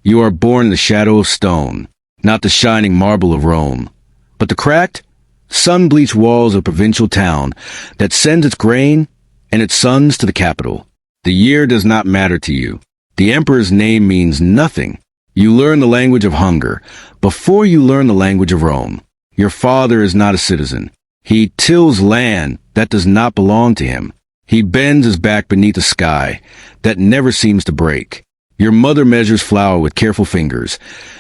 You are born in the shadow of stone, not the shining marble of Rome, but the cracked, sun-bleached walls of a provincial town that sends its grain and its sons to the capital. The year does not matter to you. The emperor's name means nothing. You learn the language of hunger before you learn the language of Rome. Your father is not a citizen. He tills land that does not belong to him. He bends his back beneath a sky that never seems to break. Your mother measures flour with careful fingers,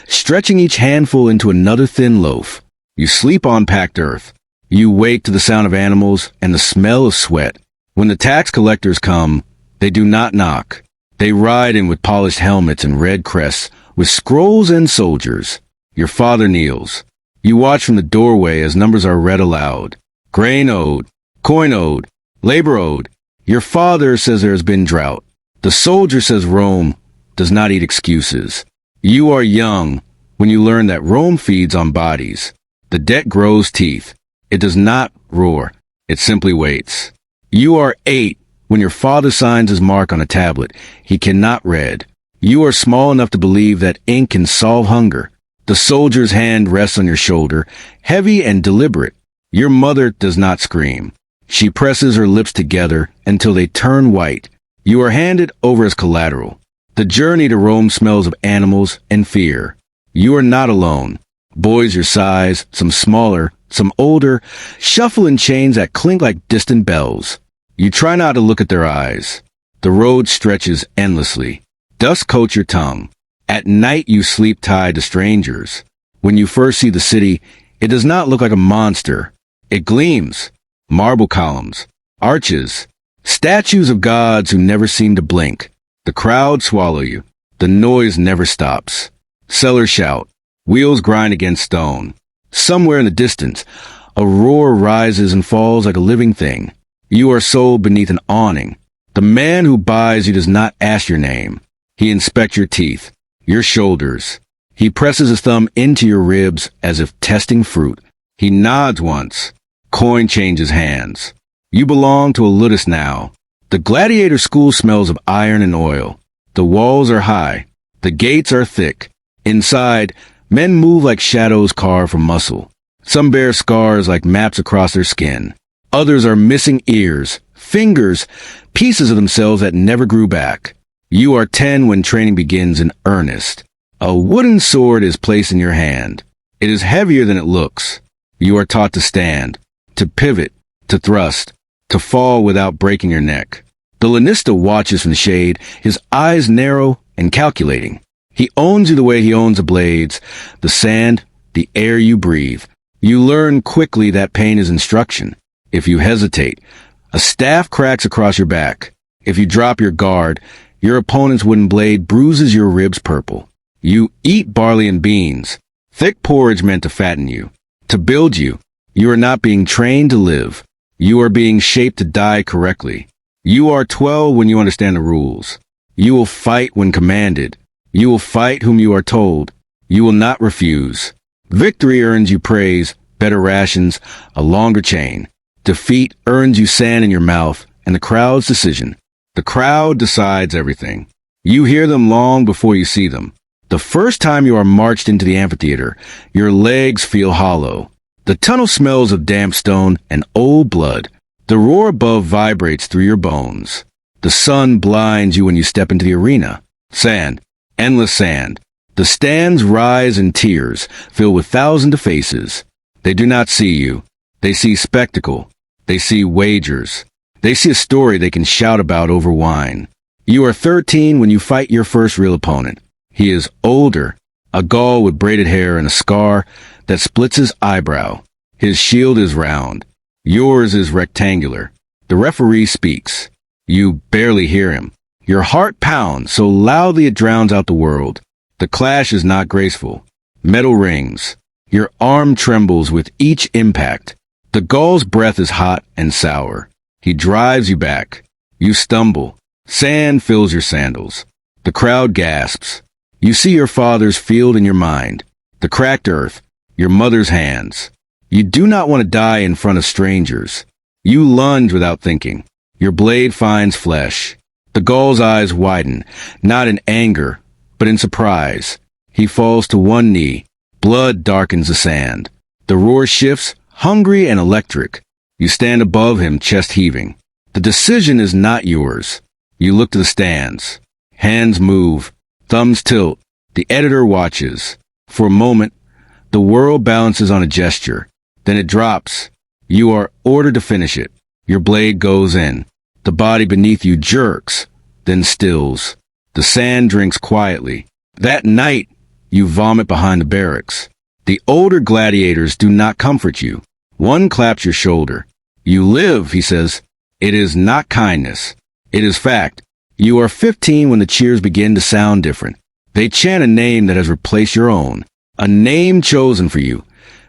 stretching each handful into another thin loaf. You sleep on packed earth. You wake to the sound of animals and the smell of sweat. When the tax collectors come, they do not knock. They ride in with polished helmets and red crests, with scrolls and soldiers. Your father kneels. You watch from the doorway as numbers are read aloud. Grain owed, coin owed, labor owed. Your father says there has been drought. The soldier says Rome does not eat excuses. You are young when you learn that Rome feeds on bodies. The debt grows teeth. It does not roar. It simply waits. You are 8 when your father signs his mark on a tablet he cannot read. You are small enough to believe that ink can solve hunger. The soldier's hand rests on your shoulder, heavy and deliberate. Your mother does not scream. She presses her lips together until they turn white. You are handed over as collateral. The journey to Rome smells of animals and fear. You are not alone. Boys your size, some smaller, some older, shuffle in chains that clink like distant bells. You try not to look at their eyes. The road stretches endlessly. Dust coats your tongue. At night you sleep tied to strangers. When you first see the city, it does not look like a monster. It gleams. Marble columns, arches, statues of gods who never seem to blink. The crowd swallow you. The noise never stops. Sellers shout. Wheels grind against stone. Somewhere in the distance, a roar rises and falls like a living thing. You are sold beneath an awning. The man who buys you does not ask your name. He inspects your teeth, your shoulders. He presses his thumb into your ribs as if testing fruit. He nods once. Coin changes hands. You belong to a ludus now. The Gladiator school smells of iron and oil. The walls are high. The gates are thick. Inside, men move like shadows carved from muscle. Some bear scars like maps across their skin. Others are missing ears, fingers, pieces of themselves that never grew back. You are 10 when training begins in earnest. A wooden sword is placed in your hand. It is heavier than it looks. You are taught to stand, to pivot, to thrust, to fall without breaking your neck. The lanista watches from the shade, his eyes narrow and calculating. He owns you the way he owns the blades, the sand, the air you breathe. You learn quickly that pain is instruction. If you hesitate, a staff cracks across your back. If you drop your guard, your opponent's wooden blade bruises your ribs purple. You eat barley and beans, thick porridge meant to fatten you, to build you. You are not being trained to live. You are being shaped to die correctly. You are 12 when you understand the rules. You will fight when commanded. You will fight whom you are told. You will not refuse. Victory earns you praise, better rations, a longer chain. Defeat earns you sand in your mouth and the crowd's decision. The crowd decides everything. You hear them long before you see them. The first time you are marched into the amphitheater, your legs feel hollow. The tunnel smells of damp stone and old blood. The roar above vibrates through your bones. The sun blinds you when you step into the arena. Sand, endless sand. The stands rise in tears, filled with thousands of faces. They do not see you. They see spectacle. They see wagers. They see a story they can shout about over wine. You are 13 when you fight your first real opponent. He is older, a Gaul with braided hair and a scar that splits his eyebrow. His shield is round. Yours is rectangular. The referee speaks. You barely hear him. Your heart pounds so loudly it drowns out the world. The clash is not graceful. Metal rings. Your arm trembles with each impact. The Gaul's breath is hot and sour. He drives you back. You stumble. Sand fills your sandals. The crowd gasps. You see your father's field in your mind. The cracked earth. Your mother's hands. You do not want to die in front of strangers. You lunge without thinking. Your blade finds flesh. The Gaul's eyes widen, not in anger, but in surprise. He falls to one knee. Blood darkens the sand. The roar shifts, hungry and electric. You stand above him, chest heaving. The decision is not yours. You look to the stands. Hands move. Thumbs tilt. The editor watches. For a moment, the world balances on a gesture. Then it drops. You are ordered to finish it. Your blade goes in. The body beneath you jerks, then stills. The sand drinks quietly. That night, you vomit behind the barracks. The older gladiators do not comfort you. One claps your shoulder. You live, he says. It is not kindness. It is fact. You are 15 when the cheers begin to sound different. They chant a name that has replaced your own. A name chosen for you.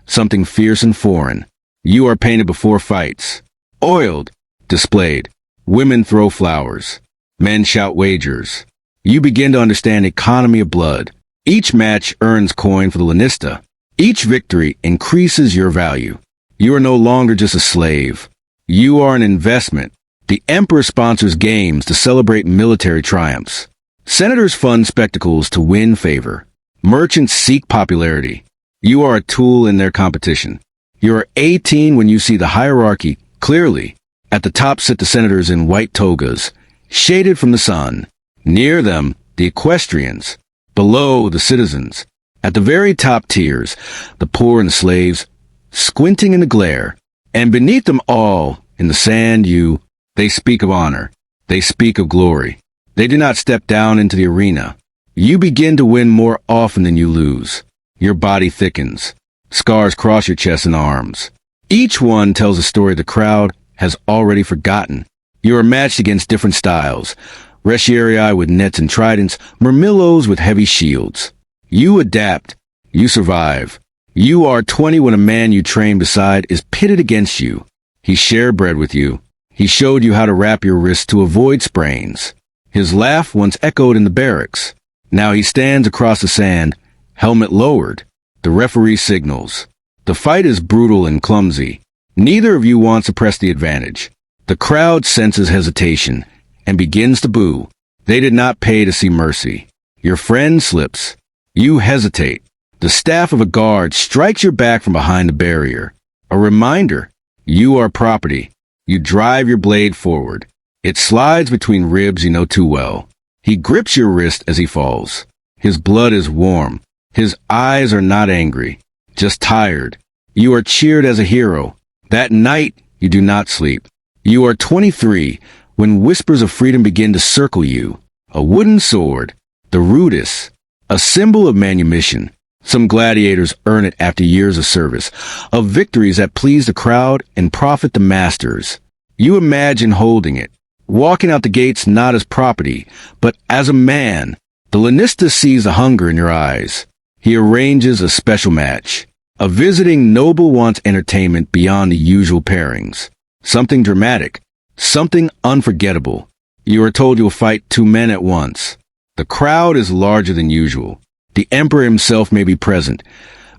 Something fierce and foreign. You are painted before fights. Oiled. Displayed. Women throw flowers. Men shout wagers. You begin to understand economy of blood. Each match earns coin for the lanista. Each victory increases your value. You are no longer just a slave. You are an investment. The emperor sponsors games to celebrate military triumphs. Senators fund spectacles to win favor. Merchants seek popularity. You are a tool in their competition. You are 18 when you see the hierarchy clearly. At the top sit the senators in white togas, shaded from the sun. Near them, the equestrians. Below, the citizens. At the very top tiers, the poor and the slaves, squinting in the glare. And beneath them all, in the sand, they speak of honor. They speak of glory. They do not step down into the arena. You begin to win more often than you lose. Your body thickens. Scars cross your chest and arms. Each one tells a story the crowd has already forgotten. You are matched against different styles. Retiarii with nets and tridents, Murmillos with heavy shields. You adapt. You survive. You are 20 when a man you train beside is pitted against you. He shared bread with you. He showed you how to wrap your wrists to avoid sprains. His laugh once echoed in the barracks. Now he stands across the sand, helmet lowered. The referee signals. The fight is brutal and clumsy. Neither of you wants to press the advantage. The crowd senses hesitation and begins to boo. They did not pay to see mercy. Your friend slips. You hesitate. The staff of a guard strikes your back from behind the barrier. A reminder. You are property. You drive your blade forward. It slides between ribs you know too well. He grips your wrist as he falls. His blood is warm. His eyes are not angry, just tired. You are cheered as a hero. That night, you do not sleep. You are 23 when whispers of freedom begin to circle you. A wooden sword, the rudis, a symbol of manumission. Some gladiators earn it after years of service, of victories that please the crowd and profit the masters. You imagine holding it, walking out the gates not as property, but as a man. The lanista sees the hunger in your eyes. He arranges a special match. A visiting noble wants entertainment beyond the usual pairings. Something dramatic. Something unforgettable. You are told you'll fight 2 men at once. The crowd is larger than usual. The emperor himself may be present,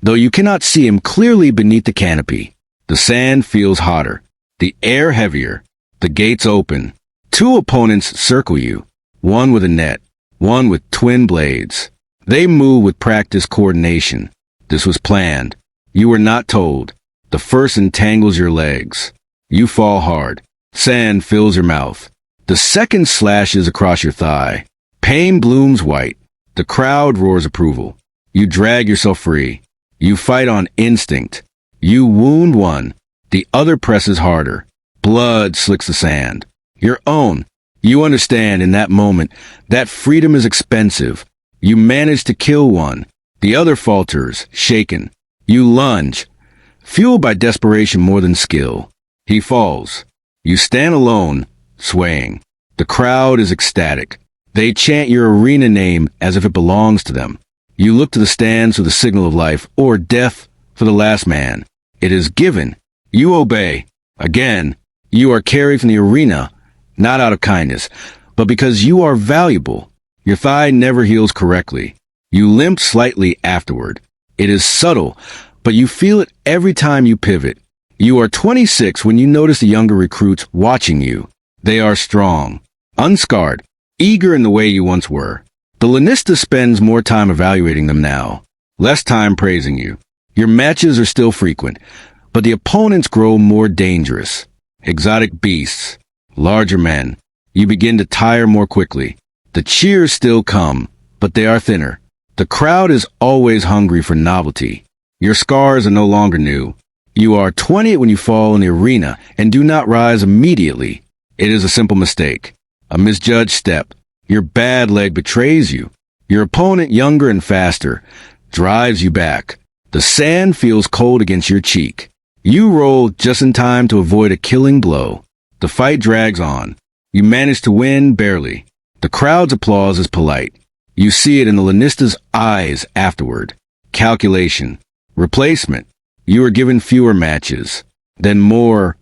though you cannot see him clearly beneath the canopy. The sand feels hotter. The air heavier. The gates open. 2 opponents circle you. One with a net. One with twin blades. They move with practiced coordination. This was planned. You were not told. The first entangles your legs. You fall hard. Sand fills your mouth. The second slashes across your thigh. Pain blooms white. The crowd roars approval. You drag yourself free. You fight on instinct. You wound one. The other presses harder. Blood slicks the sand. Your own. You understand in that moment that freedom is expensive. You manage to kill one. The other falters, shaken. You lunge, fueled by desperation more than skill. He falls. You stand alone, swaying. The crowd is ecstatic. They chant your arena name as if it belongs to them. You look to the stands for the signal of life or death for the last man. It is given. You obey. Again, you are carried from the arena, not out of kindness, but because you are valuable. Your thigh never heals correctly. You limp slightly afterward. It is subtle, but you feel it every time you pivot. You are 26 when you notice the younger recruits watching you. They are strong, unscarred, eager in the way you once were. The The Lanista spends more time evaluating them now, less time praising you. Your matches are still frequent, but the opponents grow more dangerous. Exotic beasts, larger men. You begin to tire more quickly. The cheers still come, but they are thinner. The crowd is always hungry for novelty. Your scars are no longer new. You are 20 when you fall in the arena and do not rise immediately. It is a simple mistake, a misjudged step. Your bad leg betrays you. Your opponent, younger and faster, drives you back. The sand feels cold against your cheek. You roll just in time to avoid a killing blow. The fight drags on. You manage to win barely. The crowd's applause is polite. You see it in the Lanista's eyes afterward. Calculation. Replacement. You are given fewer matches, then more,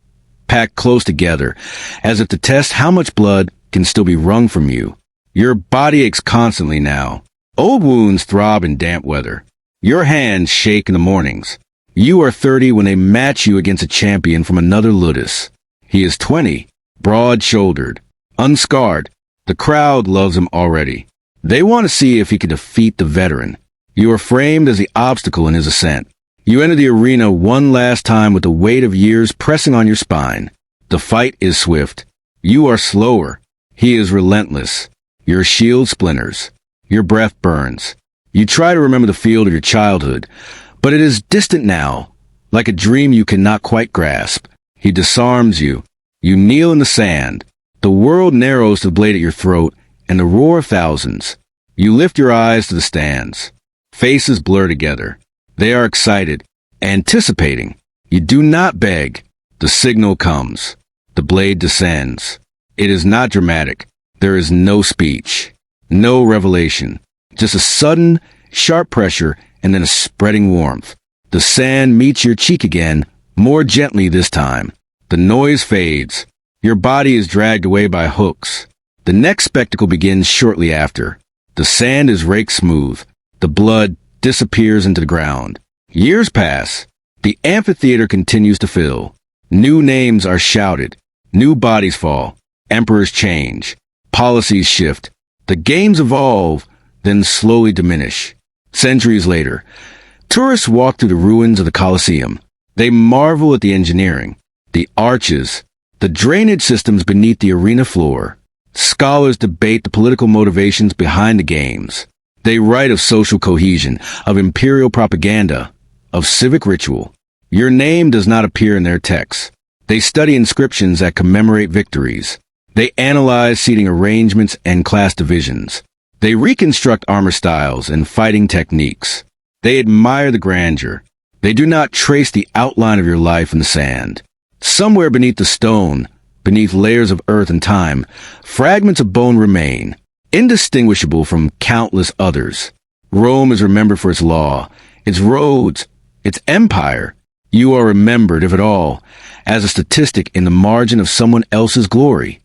packed close together, as if to test how much blood can still be wrung from you. Your body aches constantly now. Old wounds throb in damp weather. Your hands shake in the mornings. You are 30 when they match you against a champion from another Ludus. He is 20, broad-shouldered, unscarred. The crowd loves him already. They want to see if he can defeat the veteran. You are framed as the obstacle in his ascent. You enter the arena one last time with the weight of years pressing on your spine. The fight is swift. You are slower. He is relentless. Your shield splinters. Your breath burns. You try to remember the field of your childhood, but it is distant now, like a dream you cannot quite grasp. He disarms you. You kneel in the sand. The world narrows to the blade at your throat, and the roar of thousands. You lift your eyes to the stands. Faces blur together. They are excited, anticipating. You do not beg. The signal comes. The blade descends. It is not dramatic. There is no speech, no revelation, just a sudden, sharp pressure and then a spreading warmth. The sand meets your cheek again, more gently this time. The noise fades. Your body is dragged away by hooks. The next spectacle begins shortly after. The sand is raked smooth. The blood disappears into the ground. Years pass. The amphitheater continues to fill. New names are shouted. New bodies fall. Emperors change. Policies shift. The games evolve, then slowly diminish. Centuries later, tourists walk through the ruins of the Colosseum. They marvel at the engineering, the arches, the drainage systems beneath the arena floor. Scholars debate the political motivations behind the games. They write of social cohesion, of imperial propaganda, of civic ritual. Your name does not appear in their texts. They study inscriptions that commemorate victories. They analyze seating arrangements and class divisions. They reconstruct armor styles and fighting techniques. They admire the grandeur. They do not trace the outline of your life in the sand. Somewhere beneath the stone, beneath layers of earth and time, fragments of bone remain, indistinguishable from countless others. Rome is remembered for its law, its roads, its empire. You are remembered, if at all, as a statistic in the margin of someone else's glory.